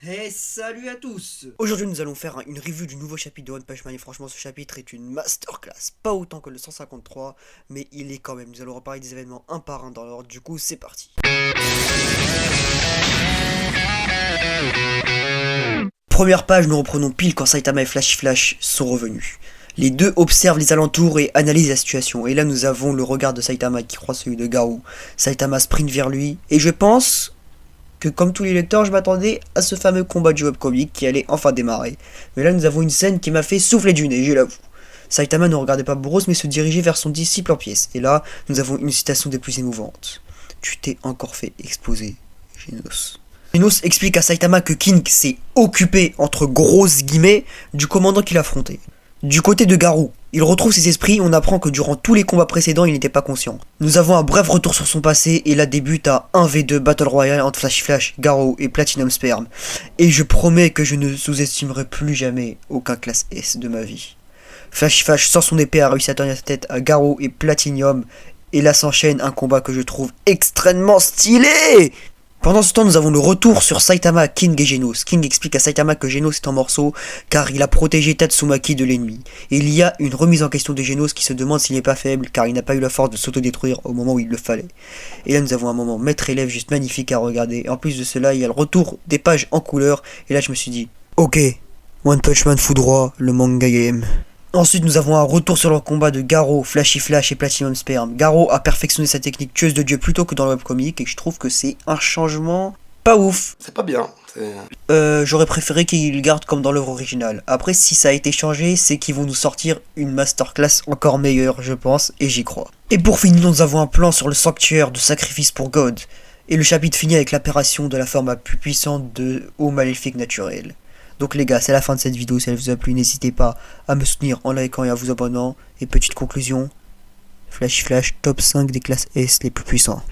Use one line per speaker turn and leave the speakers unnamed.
Hey, salut à tous!
Aujourd'hui nous allons faire une review du nouveau chapitre de One Punch Man et franchement ce chapitre est une masterclass. Pas autant que le 153 mais il est quand même. Nous allons reparler des événements un par un dans l'ordre, du coup c'est parti. Première page, nous reprenons pile quand Saitama et Flash sont revenus. Les deux observent les alentours et analysent la situation. Et là nous avons le regard de Saitama qui croise celui de Garou. Saitama sprint vers lui et je pense que comme tous les lecteurs, je m'attendais à ce fameux combat du webcomic qui allait enfin démarrer. Mais là, nous avons une scène qui m'a fait souffler du nez, je l'avoue. Saitama ne regardait pas Boros mais se dirigeait vers son disciple en pièces. Et là, nous avons une citation des plus émouvantes. Tu t'es encore fait exploser, Genos. Genos explique à Saitama que King s'est occupé, entre grosses guillemets, du commandant qu'il affrontait. Du côté de Garou, il retrouve ses esprits, on apprend que durant tous les combats précédents, il n'était pas conscient. Nous avons un bref retour sur son passé, et là débute à 1v2 Battle Royale entre Flash, Garou et Platinum Sperm. Et je promets que je ne sous-estimerai plus jamais aucun classe S de ma vie. Flash sort son épée, a réussi à tenir sa tête à Garou et Platinum, et là s'enchaîne un combat que je trouve extrêmement stylé. Pendant ce temps, nous avons le retour sur Saitama, King et Genos. King explique à Saitama que Genos est en morceaux car il a protégé Tatsumaki de l'ennemi. Et il y a une remise en question de Genos qui se demande s'il n'est pas faible car il n'a pas eu la force de s'autodétruire au moment où il le fallait. Et là nous avons un moment maître-élève juste magnifique à regarder. En plus de cela, il y a le retour des pages en couleur. Et là je me suis dit, ok, One Punch Man fout droit, le manga game. Ensuite, nous avons un retour sur le combat de Garou, Flash et Platinum Sperm. Garou a perfectionné sa technique tueuse de dieu plutôt que dans le webcomic et je trouve que c'est un changement pas ouf.
C'est pas bien.
J'aurais préféré qu'ils le gardent comme dans l'œuvre originale. Après, si ça a été changé, c'est qu'ils vont nous sortir une masterclass encore meilleure, je pense, et j'y crois. Et pour finir, nous avons un plan sur le sanctuaire de sacrifice pour God. Et le chapitre finit avec l'apparition de la forme la plus puissante de haut maléfique naturel. Donc les gars, c'est la fin de cette vidéo, si elle vous a plu, n'hésitez pas à me soutenir en likant et à vous abonnant. Et petite conclusion, Flash, top 5 des classes S les plus puissants.